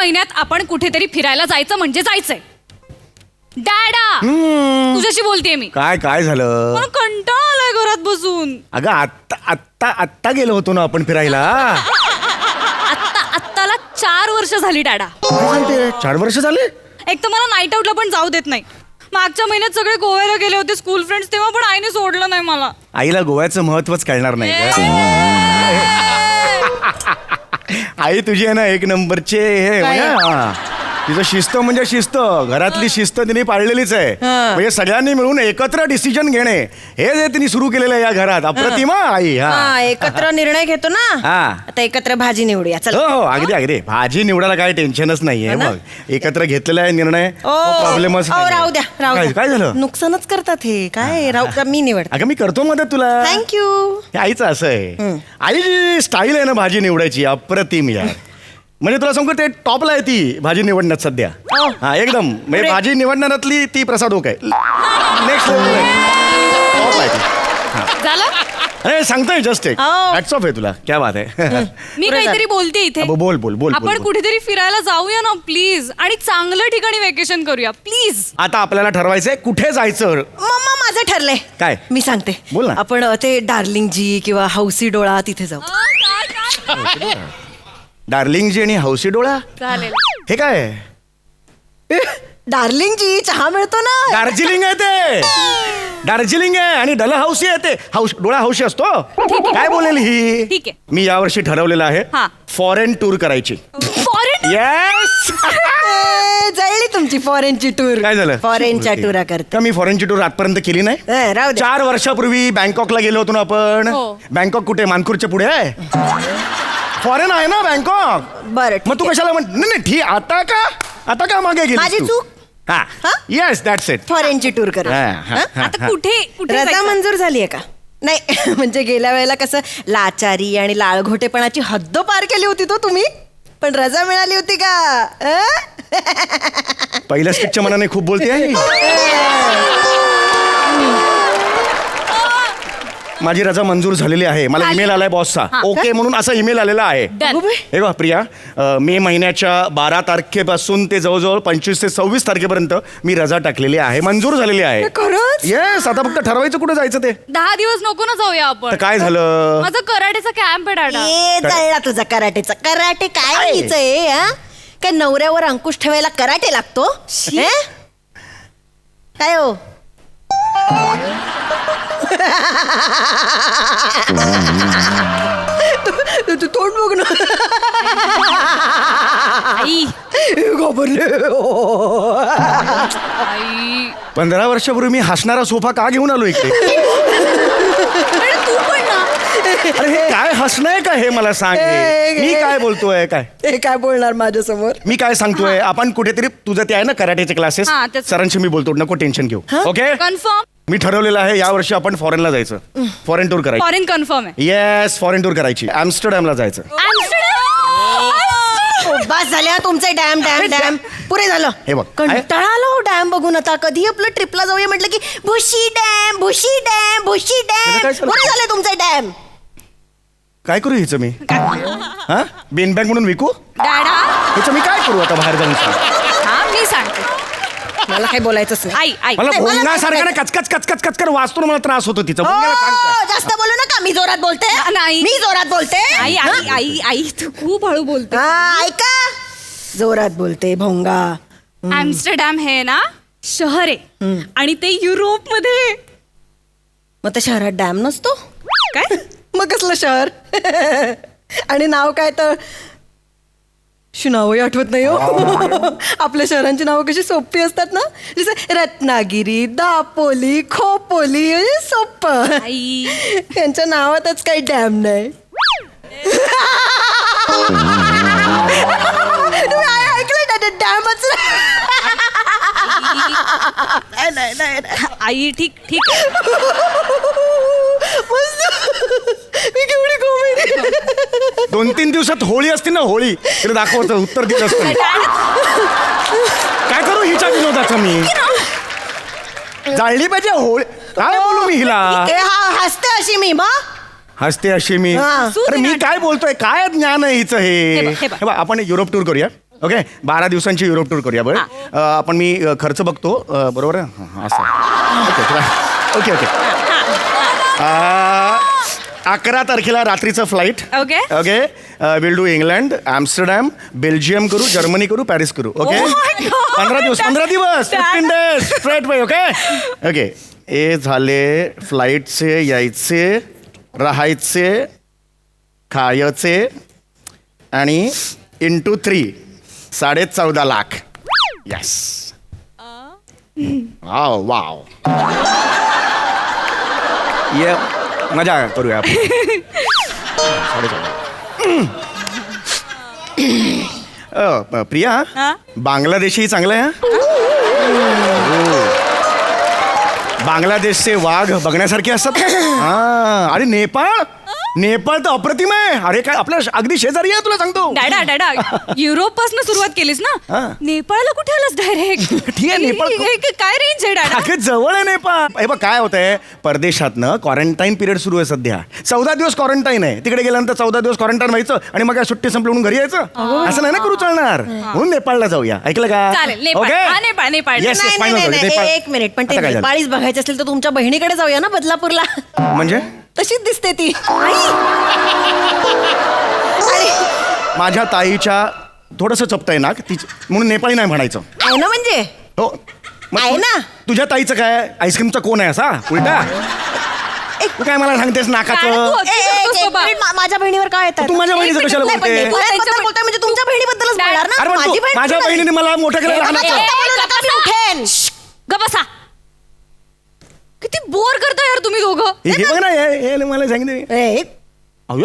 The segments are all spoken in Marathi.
महिन्यात आपण कुठेतरी फिरायला जायचं म्हणजे जायचंय. डॅडा तुझ्याशी बोलतेय मी. काय काय झालं? मला कंटाळा आलाय घरात बसून. अगं आत्ता आत्ता आत्ता गेलो होतो ना आपण फिरायला. आत्ताला 4 वर्ष झाली डॅडा. काय सांगते? 4 वर्ष झाले? एक तर मला नाईट आउटला पण जाऊ देत नाही. मागच्या महिन्यात सगळे गोव्याला गेले होते स्कूल फ्रेंड्स, तेव्हा पण आईने सोडलं नाही मला. आईला गोव्याचं महत्वच कळणार नाही गं. आई तुझी आहे ना एक नंबरचे हे म्हणजे तिचं शिस्त म्हणजे शिस्त, घरातली शिस्त तिने पाळलेलीच आहे. म्हणजे सगळ्यांनी मिळून एकत्र डिसिजन घेणे हे जे तिने सुरू केलेलं आहे या घरात. अप्रतिम आई. हा एकत्र निर्णय घेतो ना. आता एकत्र भाजी निवडूया. चल. हो अगदी अगदी. भाजी निवडायला काय टेन्शनच नाहीये. मग एकत्र घेतलेला आहे निर्णय, प्रॉब्लेमच राहू द्या राहू द्या. काय झालं? नुकसानच करतात हे. काय राहू द्या, मी निवड. अगं मी करतो मदत तुला. थँक्यू. हे आईचं असं आहे. आई जी स्टाईल आहे ना भाजी निवडायची अप्रतिम यार. म्हणजे तुला सांगू ते टॉपला आहे ती भाजी निवडण्यात सध्या. हा एकदम म्हणजे भाजी निवडणारातली ती प्रसाद ओक आहे. नेक्स्ट लेवल टॉप आहे ती. झालं? अरे सांगतोय जस्ट एक हॅट्स ऑफ आहे तुला. क्या बात आहे. मी काहीतरी बोलते इथे. बोल बोल बोल. आपण कुठेतरी फिरायला जाऊया ना प्लीज, आणि चांगलं ठिकाणी वेकेशन करूया प्लीज. आता आपल्याला ठरवायचंय कुठे जायचं. मम्मा माझं ठरलंय. काय? मी सांगते. बोल ना. आपण ते डार्लिंग जी किंवा हौसी डोळा तिथे जाऊ. डार्लिंग जी आणि हौसी डोळा. चालेल. हे काय? डार्लिंग जी चहा मिळतो ना. दार्जिलिंग आहे ते. दार्जिलिंग आहे आणि डल हौसी आहे ते. डोळा हौशी असतो. काय बोलेल ही? ठीक आहे. मी यावर्षी ठरवलेलं आहे फॉरेन टूर करायची. फॉरेन? येस. जळली तुमची फॉरेनची टूर. काय झालं? फॉरेनच्या टूरा करता. का मी फॉरेनची टूर आजपर्यंत केली नाही? राहू दे. 4 वर्षापूर्वी बँकॉकला गेलो होतो ना आपण. बँकॉक कुठे? मानखुर्दच्या पुढे आहे. फॉरेन आहे ना बँकॉक. बरं मग तू कशाला नाही ठीक. आता का मागे गेली? माझी चूक. हा येस दॅट्स इट. फॉरेनची टूर कर. आता कुठे रजा जायचं? मंजूर झाली आहे का? नाही म्हणजे गेल्या वेळेला कसं लाचारी आणि लाळघोटेपणाची हद्द पार केली होती तो तुम्ही, पण रजा मिळाली होती का? पहिल्या स्टिकच्या मनाने खूप बोलते आहे. माझी रजा मंजूर झालेली आहे. मला ईमेल आलाय बॉसचा. ओके म्हणून असा ईमेल आलेला आहे. हे बघ प्रिया, मे महिन्याच्या 12 तारखेपासून ते जवळजवळ 25 ते 26 तारखेपर्यंत मी रजा टाकलेली आहे. मंजूर झालेली आहे. खरंच? येस. आता फक्त ठरवायचं कुठे जायचं ते. 10 दिवस नको ना जाऊया आपण? तर काय झालं? माझं कराटेचा कॅम्प आहे डॅडा. जळला तुझा कराटेचा. कराटे काय व्हायचंय? काय नवऱ्यावर अंकुश ठेवायला कराटे लागतो? काय हो? तू तोंड बघ ना. आई. घाबरले. आई. 15 वर्षापूर्वी मी हसणारा सोफा का घेऊन आलो इकडे? तू पण ना. अरे हे काय हसणं आहे का हे मला सांग. मी काय बोलतोय? काय हे काय बोलणार माझ्या समोर? मी काय सांगतोय, आपण कुठेतरी तुझं ते आहे ना कराटेचे क्लासेस, सरांशी मी बोलतो. नको टेन्शन घेऊ. Okay confirm. मी ठरवलेलं आहे या वर्षी आपण फॉरेनला जायचं. फॉरेन टूर करायची. फॉरेन कन्फर्म आहे. येस फॉरेन टूर करायची. ॲम्स्टरडॅमला जायचं. बस झाल्या तुमचे डॅम डॅम डॅम. पुरे झालं. हे बघ कंटाळा आलो डॅम बघून. आता कधी आपलं ट्रिपला जाऊया म्हटलं की Bhushi dam Bhushi dam Bhushi dam. पुरे झाले तुमचे डॅम. काय करू हिचं मी? हा बेनबँक म्हणून विकू डॅडा? हिचं मी काय करू आता बाहेर जाऊन? मी सांगते. मला काही बोलायचंच नाही. आई आई. मला भोंगासारखं कचकच कचकच कचकच वाचतो मला त्रास होतो तिचा. जास्त बोलू नका. मी जोरात बोलते. नाही मी जोरात बोलते. आई आई आई आई तू खूप हळू बोलते. ऐका, जोरात बोलते भोंगा. ॲम्स्टरडॅम हे ना शहर आहे आणि ते युरोप मध्ये. मग त्या शहरात डॅम नसतो काय? मग कसलं शहर? आणि नाव काय तर नावही आठवत नाही हो. आपल्या शहरांची नावं कशी सोपी असतात ना, जसं रत्नागिरी, दापोली, खोपोली. सोपं. त्यांच्या नावातच काही डॅम नाही. तुम्ही ऐकलं ना डॅमच? नाही आई ठीक ठीक. मी केवढी कॉमेडी. 2-3 दिवसात होळी असते ना, होळी तिला दाखवतं उत्तर दिलं असतं. काय करू हिच्या विनोदाचं मी? जाळली पाहिजे होळी. काय बोलू मी हिला? हसते अशी मी. मग हसते अशी मी. अरे मी काय बोलतोय? काय ज्ञान आहे हिचं हे? आपण युरोप टूर करूया. ओके 12 दिवसांची युरोप टूर करूया बरं आपण मी खर्च बघतो बरोबर आहे असं ओके ओके 11 तारखेला रात्रीचं flight Okay. Okay will do England Amsterdam Belgium करू जर्मनी करू पॅरिस करू ओके Oh my God. 15 दिवस 15 days straight way okay okay हे झाले फ्लाईटचे यायचे राहायचे खायचे आणि into 3 14.5 lakh yes wow wow ये मजा करूया आपण 14.5 प्रिया हा? बांगलादेशी चांगलं आहे हा? बांगलादेशचे वाघ बघण्यासारखे असतात हा अरे नेपाळ नेपाळ तर अप्रतिम आहे अरे काय आपल्या अगदी शेजारी आहे तुला सांगतो डॅडा युरोप पासून सुरुवात केलीस ना हा. नेपाळला कुठे आलास डायरेक्ट ठीक आहे, नेपाळ काय रेंज आहे डॅडा अगं जवळ आहे नेपाळ हे बघ काय होतंय परदेशातनं क्वारंटाईन पिरियड सुरू आहे सध्या 14 दिवस क्वारंटाईन आहे तिकडे गेल्यानंतर 14 दिवस क्वारंटाईन व्हायचं आणि मग काय सुट्टी संपली म्हणून घरी यायचं असं नाही ना करू चालणार म्हणून नेपाळला जाऊया ऐकलं का चालेल, नेपाळ. हा, नेपाळ, नेपाळ. Yes, yes, नाही, final नाही, जाऊया. नाही, नेपाळ. एक मिनिट पण ते आता काय झालं? नेपाळीच बघायचे असेल तर तुमच्या बहिणीकडे जाऊया ना बदलापूरला म्हणजे तशीच दिसते ती माझ्या ताईच्या थोडस चपतंय नाक तिची म्हणून नेपाळी नाही म्हणायचं आहे ना म्हणजे हो मग आहे ना? तुझ्या ताईचं काय आईस्क्रीमचा कोण आहे असा उलटा तू काय मला सांगतेस नाकाचं काय एक मिनिट, माझ्या बहिणीवर काय येतात तू माझ्या बहिणीचं कशाला नाही, पण बोलते? नेपाळ्याबद्दल बोलताय म्हणजे तुमच्या बहिणीबद्दलच बोलणार ना अरे पण माझी तू बहीण माझ्या कुठे बहिणीने मला मोठं केलं झाली? लहानाचं बोलू नका, मी उठेन. ग बसा किती बोर करता यार तुम्ही दोघं हे बघ ना हे मला सांगितलं ए, अहो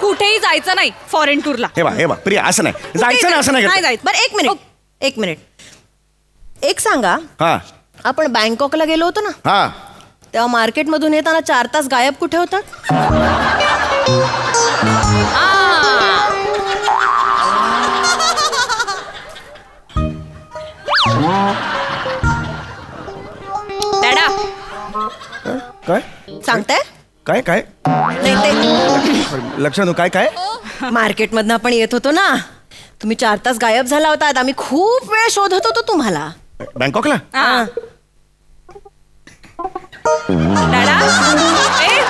कुठेही जायचं नाही फॉरेन टूरला हे बा प्रिया असं नाही जायचं ना असं नाही नाही करत. जायचं बरं एक मिनिट एक सांगा हा आपण बँकॉकला गेलो होतो ना हा तेव्हा मार्केटमधून येताना 4 तास गायब कुठे होतात डॅडा काय सांगताय काय काय नाही ते लक्षात काय काय मार्केटमधनं आपण येत होतो ना तुम्ही 4 तास गायब झाला होता आम्ही खूप वेळ शोधत होतो तुम्हाला बँकॉकला हा. डॅडा ए,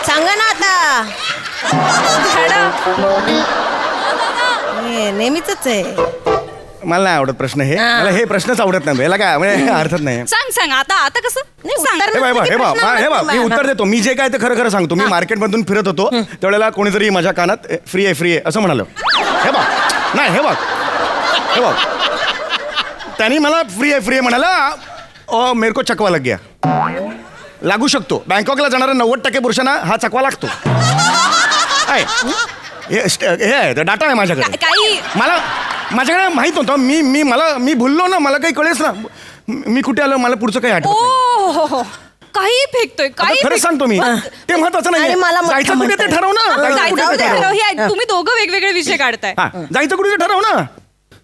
सांगा ना आता डॅडा हे नेहमीच आहे मला नाही आवडत प्रश्न हे हा. मला हे प्रश्नच आवडत नाही याला काय म्हणजे अर्थच नाही सांग आता कसं नाही, सांग उत्तर- हे बा मी उत्तर देतो मी जे काय ते खरं खरं सांगतो मी मार्केटमधून फिरत होतो त्यावेळेला कोणीतरी माझ्या कानात फ्री आहे असं म्हणालं हे बघ नाही हे बघ त्यांनी मला फ्री आहे म्हणाला ओ मेरे को चकवा लग गया लागू शकतो बँकॉकला जाणाऱ्या 90% पुरुषांना हा चकवा लागतो आहे. हे आहे डाटा आहे माझ्याकडे काही माझ्याकडे माहित नव्हतं मी भुललो ना मला काही कळेच ना मी कुठे आलो मला पुढचं काही आठवत नाही. ओ काही फेकतोय आता काही खरंच सांगतो मी ते महत्वाचं नाही आणि मला मोठं जायचं कुठे ते म्हणताय. ठरव ना जायचं कुठे ते ठरव. हे तुम्ही दोघं वेगवेगळे विषय काढताय हा जायचं कुठे ते ठरव ना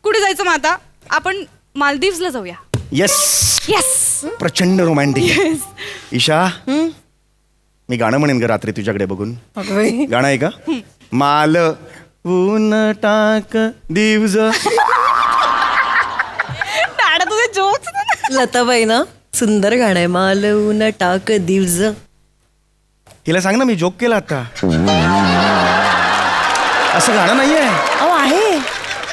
कुठे जायचं मग आता आपण मालदीव्सला जाऊया येस येस प्रचंड रोमॅन्टिक ईशा मी गाणं म्हणेन ग रात्री तुझ्याकडे बघून गाणं आहे का माल ऊन टाक दिवज डॅडा तुझे जोक्स लताबाई ना सुंदर गाणं आहे मालवून टाक दिवज हिला सांग ना मी जोक केला आता असं गाणं नाहीये अहो आहे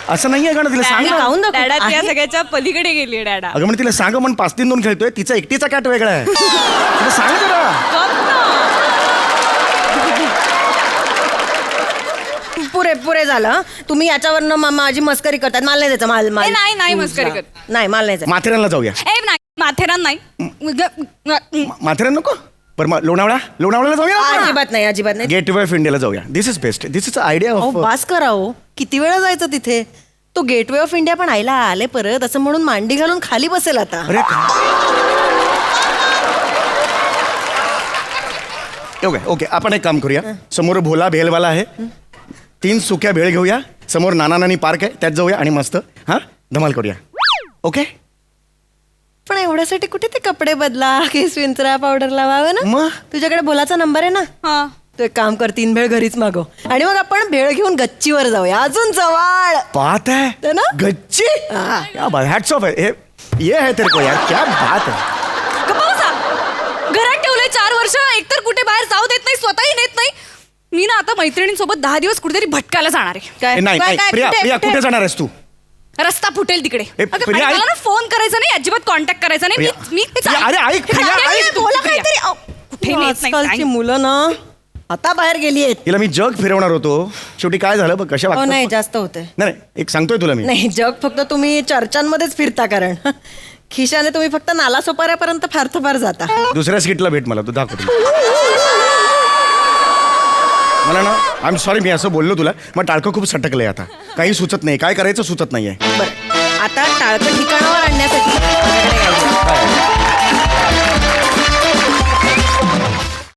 असं नाहीये गाणं तिला सांग मी ना. गाऊन दाखवू. डॅडा त्या आहे. सगळ्याच्या पलीकडे गेली डॅडा अगं म्हणजे तिला सांग मन 5-3-2 खेळतोय तिचा एकटीचा कॅट वेगळा आहे तिला सांग जरा पुरे झालं हं? तुम्ही याच्यावरनं माझी मस्करी करतात मला नाही द्यायचं नाही मस्करी करत. नाही मला नाही द्यायचं. माथेरानला जाऊया ए नाही माथेरान नाही माथेरान नको पर मग लोणावळ्याला जाऊया अजिबात नाही गेट वे ऑफ इंडियाला जाऊया this is best this is idea अहो ऑफ बास करा हो किती वेळा जायचं तिथे तो गेटवे ऑफ इंडिया पण आईला आले परत असं म्हणून मांडी घालून खाली बसेल आता अरे ओके आपण एक काम करूया समोर भोला भेलवाला आहे 3 सुक्या भेळ घेऊया समोर नाना पार्क आहे त्यात जाऊया आणि मस्त हा धमाल करूया ओके पण एवढ्यासाठी कुठे ते कपडे बदला केस विंचरा पावडर लावावं ना मग? तुझ्याकडे बोलाचा नंबर आहे ना हा तू एक काम कर 3 भेळ घरीच मागव आणि मग आपण भेळ घेऊन गच्चीवर जाऊया अजून जवळ बात है है ना? गच्ची हाँ। क्या बात हॅट्स ऑफ है ये है तेरे को यार क्या बात है गप्पा बसा. घरात ठेवलंय 4 वर्ष एकतर कुठे बाहेर जाऊ देत नाही स्वतःही नेत नाही. मी ना आता मैत्रिणींसोबत 10 दिवस कुठेतरी भटकायला जाणार आहे. काय नाही काय- नाही काय- प्रिया कुठे- प्रिया कुठे? कुठे जाणार आहेस तू रस्ता फुटेल तिकडे. ए, अगं, प्रिया, आणि मला ऐक. ना फोन करायचा नाही अजिबात कॉन्टॅक्ट करायचा नाही. प्रिया, मी प्रिया, अरे, ऐक, प्रिया, ऐक. बोला प्रिया. काहीतरी अहो, कुठे नेत नाही, आजकालची काय? मुलं ना आता बाहेर गेली आहेत. तिला मी जग फिरवणार होतो शेवटी काय झालं बघ कशा हो वागतात नाही बघ. जास्त होतंय. नाही एक सांगतोय तुला मी नाही जग फक्त तुम्ही चर्चांमध्येच फिरता कारण खिशाने तुम्ही फक्त नाला सोपाऱ्यापर्यंत फार तर फार जाता. दुसऱ्या सीटला भेट मला तू दाखवतो मला ना आय एम सॉरी मी असं बोललो तुला मग टाळकं खूप सटकलंय आता काही सुचत नाही काय करायचं सुचत नाहीये बरं आता टाळकं ठिकाणावर